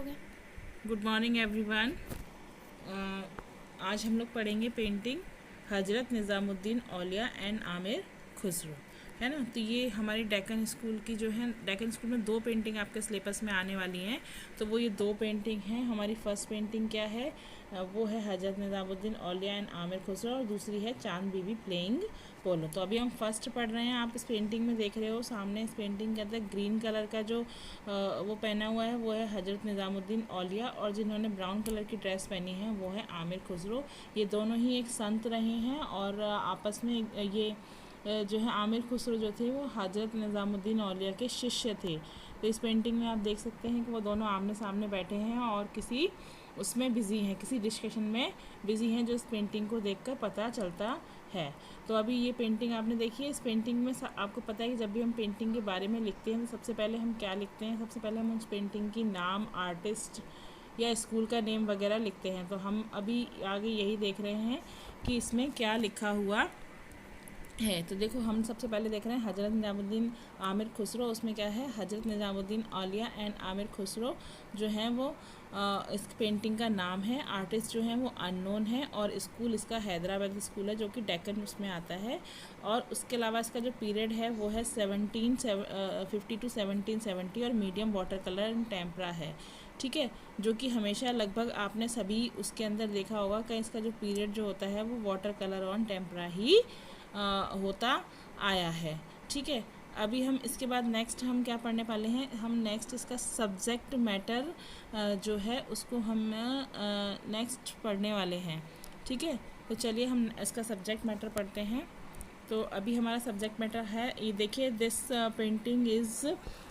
गया। Good morning everyone. आज हम लोग पढ़ेंगे painting Hazrat Nizamuddin Auliya and Amir Khusro, है ना। तो ये हमारी डेक्कन स्कूल की जो है, डेक्कन स्कूल में दो पेंटिंग आपके सिलेबस में आने वाली हैं। तो वो ये दो पेंटिंग हैं। हमारी फर्स्ट पेंटिंग क्या है, वो है हजरत निज़ामुद्दीन औलिया एंड आमिर खुसरो, और दूसरी है चांद बीबी प्लेइंग पोलो। तो अभी हम फर्स्ट पढ़ रहे हैं। आप इस पेंटिंग में देख रहे हो सामने, इस पेंटिंग के अंदर ग्रीन कलर का जो वो पहना हुआ है वो है हजरत निज़ामुद्दीन औलिया, और जिन्होंने ब्राउन कलर की ड्रेस पहनी है वो है आमिर खुसरो। ये दोनों ही एक संत रहे हैं और आपस में ये जो है आमिर खुसरो जो थे वो हजरत निज़ामुद्दीन औलिया के शिष्य थे। तो इस पेंटिंग में आप देख सकते हैं कि वो दोनों आमने सामने बैठे हैं और किसी उसमें बिज़ी हैं, किसी डिस्कशन में बिज़ी हैं, जो इस पेंटिंग को देखकर पता चलता है। तो अभी ये पेंटिंग आपने देखी है। इस पेंटिंग में आपको पता है कि जब भी हम पेंटिंग के बारे में लिखते हैं तो सबसे पहले हम क्या लिखते हैं, सबसे पहले हम उस पेंटिंग की नाम, आर्टिस्ट या स्कूल का नेम वगैरह लिखते हैं। तो हम अभी आगे यही देख रहे हैं कि इसमें क्या लिखा हुआ है। तो देखो, हम सबसे पहले देख रहे हैं हजरत निज़ामुद्दीन आमिर खुसरो। उसमें क्या है, हजरत निज़ामुद्दीन औलिया एंड आमिर खुसरो जो हैं वो इस पेंटिंग का नाम है। आर्टिस्ट जो हैं वो अननोन है, और स्कूल इसका हैदराबाद स्कूल है जो कि डेक्कन उसमें आता है। और उसके अलावा इसका जो पीरियड है वो है 1750 टू 1770, और medium water colour and tempera है, ठीक है। जो कि हमेशा लगभग आपने सभी उसके अंदर देखा होगा कि इसका जो पीरियड जो होता है वो वाटर कलर और टेम्परा ही होता आया है, ठीक है। अभी हम इसके बाद नेक्स्ट हम क्या पढ़ने वाले हैं, हम नेक्स्ट इसका सब्जेक्ट मैटर जो है उसको हम नेक्स्ट पढ़ने वाले हैं, ठीक है। तो चलिए हम इसका सब्जेक्ट मैटर पढ़ते हैं। तो अभी हमारा सब्जेक्ट मैटर है, ये देखिए, this painting is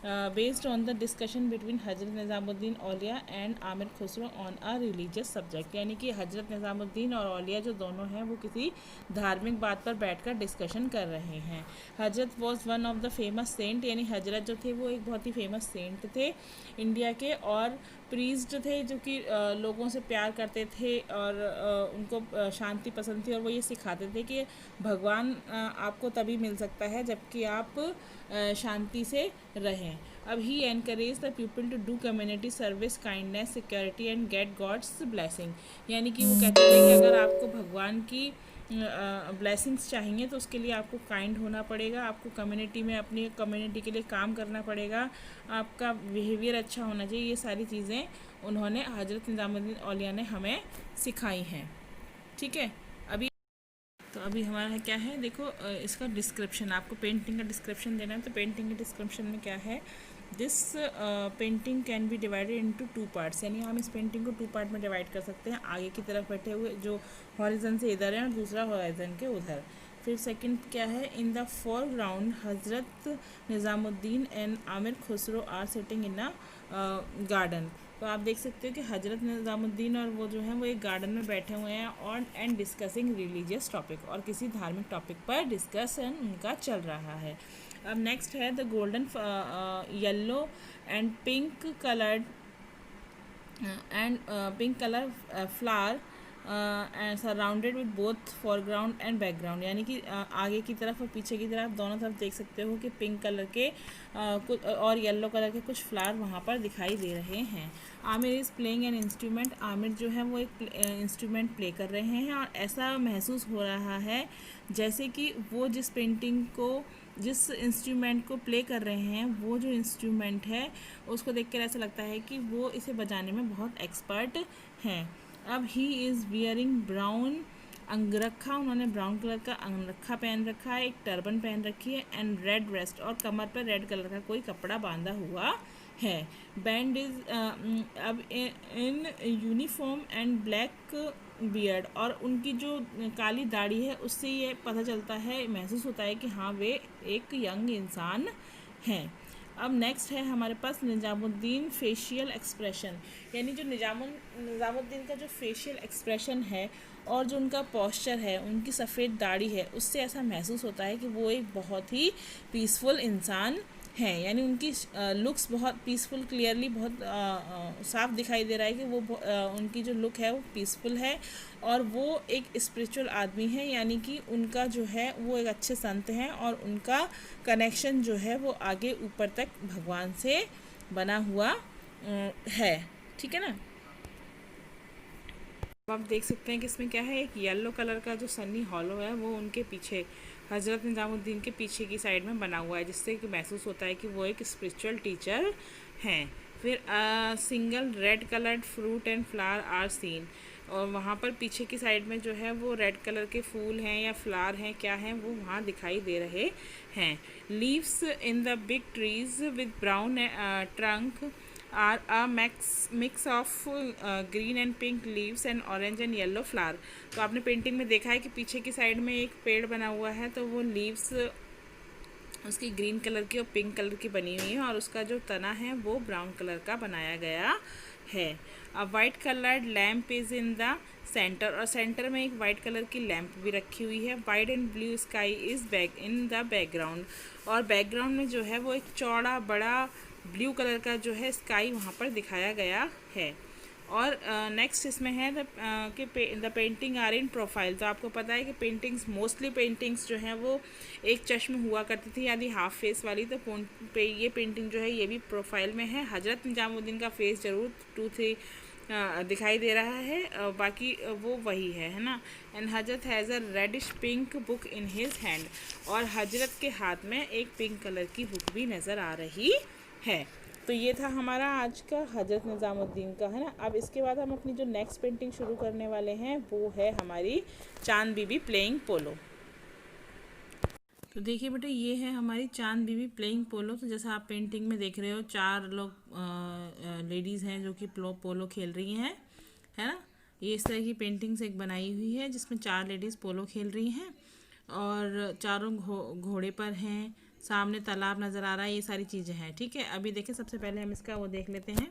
based on the discussion between Hazrat Nizamuddin Auliya and Amir Khusro on a religious subject. यानी कि हजरत निज़ामुद्दीन और औलिया जो दोनों हैं वो किसी धार्मिक बात पर बैठकर डिस्कशन कर रहे हैं। Hazrat was one of the famous saint, यानी हजरत जो थे वो एक बहुत ही फेमस सेंट थे इंडिया के, और प्रीस्ट थे जो कि लोगों से प्यार करते थे और उनको शांति पसंद थी, और वो ये सिखाते थे कि भगवान आपको तभी मिल सकता है जबकि आप शांति से रहें। अब he encourage the people to do community service, kindness, security and get God's blessing. यानी कि वो कहते थे कि अगर आपको भगवान की ब्लेसिंग्स चाहिए तो उसके लिए आपको काइंड होना पड़ेगा, आपको कम्युनिटी में अपनी कम्युनिटी के लिए काम करना पड़ेगा, आपका बिहेवियर अच्छा होना चाहिए। ये सारी चीज़ें उन्होंने, हजरत निज़ामुद्दीन औलिया ने हमें सिखाई हैं, ठीक है। तो अभी हमारा क्या है, देखो, इसका डिस्क्रिप्शन, आपको पेंटिंग का डिस्क्रिप्शन देना है। तो पेंटिंग के डिस्क्रिप्शन में क्या है, this painting can be divided into 2 parts. यानी हम इस पेंटिंग को 2 पार्ट में डिवाइड कर सकते हैं। आगे की तरफ बैठे हुए जो हॉरिजन से इधर है और दूसरा हॉरिजन के उधर। फिर सेकंड क्या है, in the foreground Hazrat Nizamuddin and Amir Khusro are sitting in a garden. तो आप देख सकते हो कि हजरत निज़ामुद्दीन और वो जो हैं वो एक गार्डन में बैठे हुए हैं और एंड डिस्कसिंग रिलीजियस टॉपिक, और किसी धार्मिक टॉपिक पर डिस्कशन उनका चल रहा है। अब नेक्स्ट है the golden yellow and pink coloured pink colour flower and surrounded with both foreground and background. यानी कि आगे की तरफ और पीछे की तरफ दोनों तरफ देख सकते हो कि पिंक कलर के कुछ और येलो कलर के कुछ फ्लावर वहाँ पर दिखाई दे रहे हैं। Aamir is playing an instrument. Aamir जो है वो एक इंस्ट्रूमेंट प्ले कर रहे हैं, और ऐसा महसूस हो रहा है जैसे कि वो जिस इंस्ट्रूमेंट को प्ले कर रहे हैं, वो जो इंस्ट्रूमेंट है उसको देखकर ऐसा लगता है कि वो इसे बजाने में बहुत एक्सपर्ट हैं। अब ही इज़ वियरिंग ब्राउन अंगरखा, उन्होंने ब्राउन कलर का अंगरखा पहन रखा है, एक टर्बन पहन रखी है, एंड रेड वेस्ट, और कमर पर रेड कलर का कोई कपड़ा बांधा हुआ है। बैंड इज अब in uniform and black beard, और उनकी जो काली दाढ़ी है उससे ये पता चलता है, महसूस होता है कि हाँ वे एक यंग इंसान हैं। अब नेक्स्ट है हमारे पास निज़ामुद्दीन फेशियल एक्सप्रेशन। यानी जो निज़ामुद्दीन का जो फेशियल एक्सप्रेशन है और जो उनका पोस्चर है, उनकी सफ़ेद दाढ़ी है, उससे ऐसा महसूस होता है कि वो एक बहुत ही पीसफुल इंसान हैं। यानी उनकी लुक्स बहुत पीसफुल, क्लियरली बहुत साफ दिखाई दे रहा है कि वो उनकी जो लुक है वो पीसफुल है, और वो एक स्पिरिचुअल आदमी है। यानी कि उनका जो है वो एक अच्छे संत हैं, और उनका कनेक्शन जो है वो आगे ऊपर तक भगवान से बना हुआ है, ठीक है ना। अब आप देख सकते हैं कि इसमें क्या है, एक येलो कलर का जो सनी हॉलो है वो उनके पीछे हज़रत निज़ामुद्दीन के पीछे की साइड में बना हुआ है, जिससे कि महसूस होता है कि वो एक स्पिरिचुअल टीचर हैं। फिर single red coloured fruit and flower are seen, और वहाँ पर पीछे की साइड में जो है वो रेड कलर के फूल हैं या फ्लावर हैं, क्या हैं वो वहाँ दिखाई दे रहे हैं। Leaves in the big trees with brown trunk are a mix of green and pink leaves and orange and yellow flower। तो आपने पेंटिंग में देखा है कि पीछे की साइड में एक पेड़ बना हुआ है, तो वो लीव्स उसकी ग्रीन कलर की और पिंक कलर की बनी हुई है, और उसका जो तना है वो ब्राउन कलर का बनाया गया है। अ white coloured lamp is in the centre, और सेंटर में एक वाइट कलर की लैंप भी रखी हुई है। White and blue sky is back in the background, और बैकग्राउंड में जो है वो एक चौड़ा बड़ा ब्लू कलर का जो है स्काई वहाँ पर दिखाया गया है। और नेक्स्ट इसमें है कि the painting are in profile. तो आपको पता है कि पेंटिंग्स, मोस्टली पेंटिंग्स जो हैं वो एक चश्म हुआ करती थी, यानी हाफ फेस वाली। तो ये पेंटिंग जो है ये भी प्रोफाइल में है। हज़रत निजामुद्दीन का फेस ज़रूर 2-3 दिखाई दे रहा है, बाकी वो वही है ना। And Hazrat has a reddish pink book in his hand, और हजरत के हाथ में एक पिंक कलर की बुक भी नज़र आ रही है। तो ये था हमारा आज का हजरत निज़ामुद्दीन का, है ना। अब इसके बाद हम अपनी जो नेक्स्ट पेंटिंग शुरू करने वाले हैं वो है हमारी चांद बीबी प्लेइंग पोलो। तो देखिए बेटा, ये है हमारी चांद बीबी प्लेइंग पोलो। तो जैसा आप पेंटिंग में देख रहे हो, 4 लोग लेडीज़ हैं जो कि पोलो खेल रही हैं, है ना। ये इस तरह की पेंटिंग्स एक बनाई हुई है जिसमें 4 लेडीज़ पोलो खेल रही हैं, और चारों घोड़े पर हैं। सामने तालाब नज़र आ रहा है, ये सारी चीज़ें हैं, ठीक है। अभी देखिए, सबसे पहले हम इसका वो देख लेते हैं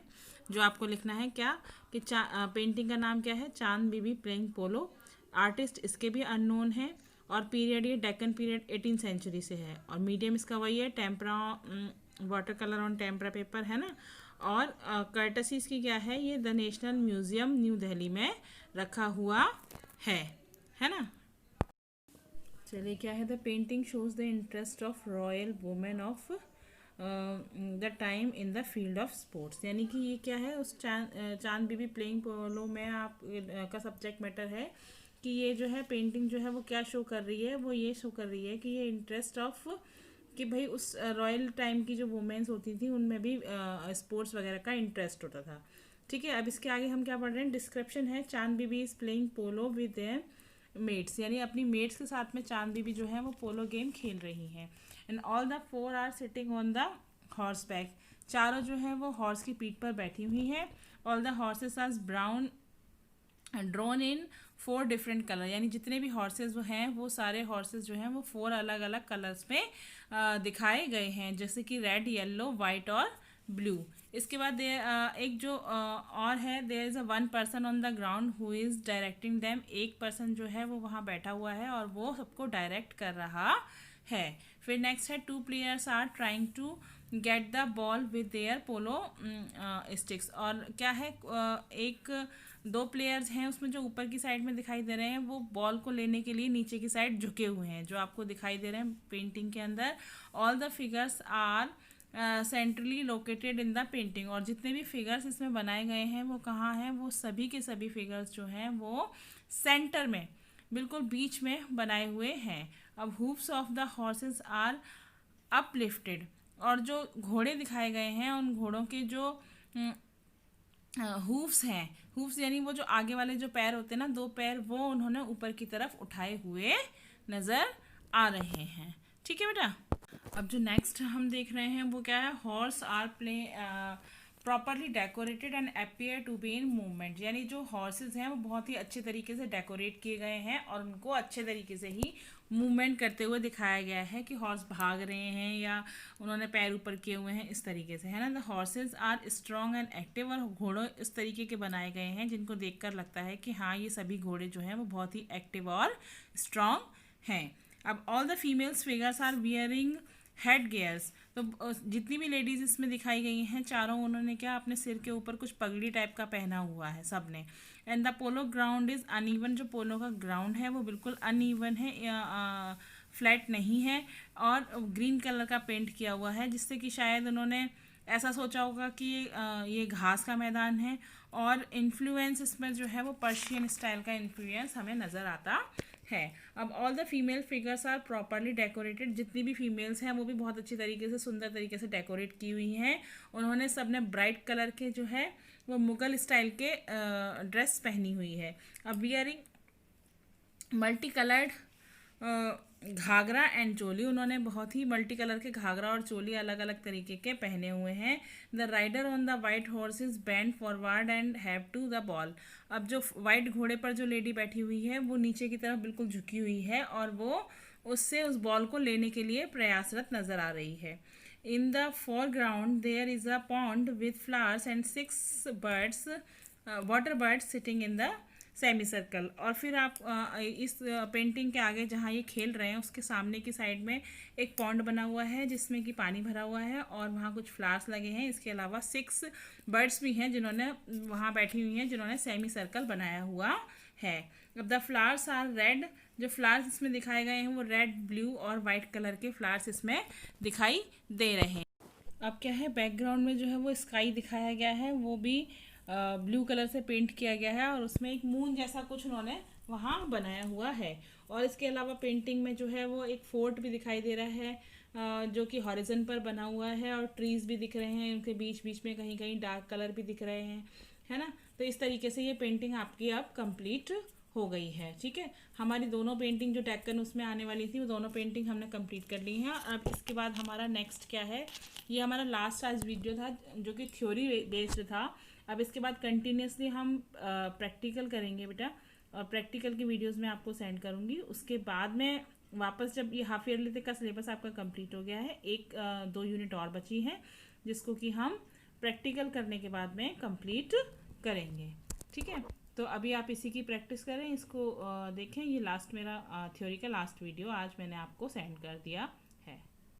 जो आपको लिखना है क्या, कि पेंटिंग का नाम क्या है, चांद बीबी प्लेइंग पोलो। आर्टिस्ट इसके भी अननोन है, और पीरियड ये डेक्कन पीरियड 18th सेंचुरी से है, और मीडियम इसका वही है, tempera water colour on tempera paper, है ना। और कर्टसी इसकी क्या है, ये the national museum new Delhi में रखा हुआ है ना। चलिए, क्या है, the painting shows the interest of royal women of the time in the field of sports. यानी कि ये क्या है, उस चांद बीबी प्लेइंग पोलो में आप का सब्जेक्ट मैटर है कि ये जो है पेंटिंग जो है वो क्या शो कर रही है, वो ये शो कर रही है कि ये इंटरेस्ट ऑफ, कि भाई उस रॉयल टाइम की जो वुमेन्स होती थी उनमें भी स्पोर्ट्स वगैरह का इंटरेस्ट होता था, ठीक है। अब इसके आगे हम क्या पढ़ रहे हैं, डिस्क्रिप्शन है, Chand Bibi is playing polo with their mates, यानी अपनी मेट्स के साथ में चांद बीबी जो है वो पोलो गेम खेल रही हैं। And all the 4 are sitting on the horseback, चारों जो है वो हॉर्स की पीठ पर बैठी हुई हैं। All the horses are brown drawn in 4 different colour, यानी जितने भी हॉर्सेस वो हैं वो सारे हॉर्सेस जो हैं वो 4 अलग अलग कलर्स में दिखाए गए हैं, जैसे कि रेड, येलो, वाइट और ब्लू। इसके बाद एक जो और है, there is a 1 person on the ground who is directing them. एक पर्सन जो है वो वहाँ बैठा हुआ है और वो सबको डायरेक्ट कर रहा है। फिर नेक्स्ट है, 2 players are trying to get the ball with their polo sticks, और क्या है, एक 2 प्लेयर्स हैं उसमें जो ऊपर की साइड में दिखाई दे रहे हैं वो बॉल को लेने के लिए नीचे की साइड झुके हुए हैं, जो आपको दिखाई दे रहे हैं पेंटिंग के अंदर। All the figures are centrally located in the painting, और जितने भी फिगर्स इसमें बनाए गए हैं वो कहाँ हैं, वो सभी के सभी फिगर्स जो हैं वो सेंटर में, बिल्कुल बीच में बनाए हुए हैं। अब hoofs of the horses are uplifted, और जो घोड़े दिखाए गए हैं उन घोड़ों के जो हूफ्स हैं, हूफ्स यानी वो जो आगे वाले जो पैर होते हैं ना, 2 पैर, वो उन्होंने ऊपर की तरफ उठाए हुए नज़र आ रहे हैं, ठीक है बेटा। अब जो नेक्स्ट हम देख रहे हैं वो क्या है, horse are properly decorated and appear to be in movement, यानी जो हॉर्सेस हैं वो बहुत ही अच्छे तरीके से डेकोरेट किए गए हैं और उनको अच्छे तरीके से ही मूवमेंट करते हुए दिखाया गया है, कि हॉर्स भाग रहे हैं या उन्होंने पैर ऊपर किए हुए हैं, इस तरीके से, है ना। The horses are strong and active, और घोड़े इस तरीके के बनाए गए हैं जिनको देखकर लगता है कि हाँ, ये सभी घोड़े जो हैं वो बहुत ही एक्टिव और स्ट्रॉन्ग हैं। अब all the females figures are wearing head gears, तो जितनी भी लेडीज़ इसमें दिखाई गई हैं चारों, उन्होंने क्या अपने सिर के ऊपर कुछ पगड़ी टाइप का पहना हुआ है सब ने। And the polo ground is uneven, जो पोलो का ग्राउंड है वो बिल्कुल अनइवन है, फ्लैट नहीं है, और ग्रीन कलर का पेंट किया हुआ है, जिससे कि शायद उन्होंने ऐसा सोचा होगा कि ये घास का मैदान है, और इन्फ्लुएंस इसमें जो है वो पर्शियन स्टाइल का इन्फ्लुएंस हमें नज़र आता है। अब all the female figures are properly decorated, जितनी भी फीमेल्स हैं वो भी बहुत अच्छी तरीके से, सुंदर तरीके से डेकोरेट की हुई हैं। उन्होंने सब ने ब्राइट कलर के जो है वो मुगल स्टाइल के ड्रेस पहनी हुई है। अब wearing multi coloured ghagra and choli, उन्होंने बहुत ही मल्टी कलर के घाघरा और चोली अलग अलग तरीके के पहने हुए हैं। The rider on the white horse is bend forward and have to the ball. अब जो वाइट घोड़े पर जो लेडी बैठी हुई है वो नीचे की तरफ बिल्कुल झुकी हुई है, और वो उससे उस बॉल को लेने के लिए प्रयासरत नजर आ रही है। In the foreground there is a pond with flowers and 6 birds, water birds sitting in the semicircle. और फिर आप इस पेंटिंग के आगे जहाँ ये खेल रहे हैं उसके सामने की साइड में एक पॉन्ड बना हुआ है जिसमें कि पानी भरा हुआ है, और वहाँ कुछ फ्लावर्स लगे हैं। इसके अलावा 6 बर्ड्स भी हैं जिन्होंने वहाँ बैठी हुई हैं, जिन्होंने सेमी सर्कल बनाया हुआ है। अब द फ्लावर्स आर रेड, जो फ्लावर्स इसमें दिखाए गए हैं वो रेड, ब्लू और वाइट कलर के फ्लावर्स इसमें दिखाई दे रहे हैं। अब क्या है, बैकग्राउंड में जो है वो स्काई दिखाया गया है, वो भी ब्लू कलर से पेंट किया गया है, और उसमें एक मून जैसा कुछ उन्होंने वहाँ बनाया हुआ है। और इसके अलावा पेंटिंग में जो है वो एक फोर्ट भी दिखाई दे रहा है जो कि हॉरिजन पर बना हुआ है, और ट्रीज भी दिख रहे हैं, उनके बीच बीच में कहीं कहीं डार्क कलर भी दिख रहे हैं, है ना। तो इस तरीके से ये पेंटिंग आपकी अब कंप्लीट हो गई है। ठीक है, हमारी दोनों पेंटिंग जो डेक्कन उसमें आने वाली थी वो दोनों पेंटिंग हमने कंप्लीट कर ली हैं। अब इसके बाद हमारा नेक्स्ट क्या है, ये हमारा लास्ट आज वीडियो था जो कि थ्योरी बेस्ड था। अब इसके बाद कंटिन्यूसली हम प्रैक्टिकल करेंगे बेटा, और प्रैक्टिकल की वीडियोस मैं आपको सेंड करूँगी। उसके बाद में वापस जब ये हाफ ईयरली तक का सिलेबस आपका कंप्लीट हो गया है, 1-2 यूनिट और बची हैं जिसको कि हम प्रैक्टिकल करने के बाद में कंप्लीट करेंगे। ठीक है, तो अभी आप इसी की प्रैक्टिस करें, इसको देखें। ये लास्ट मेरा थ्योरी का लास्ट वीडियो आज मैंने आपको सेंड कर दिया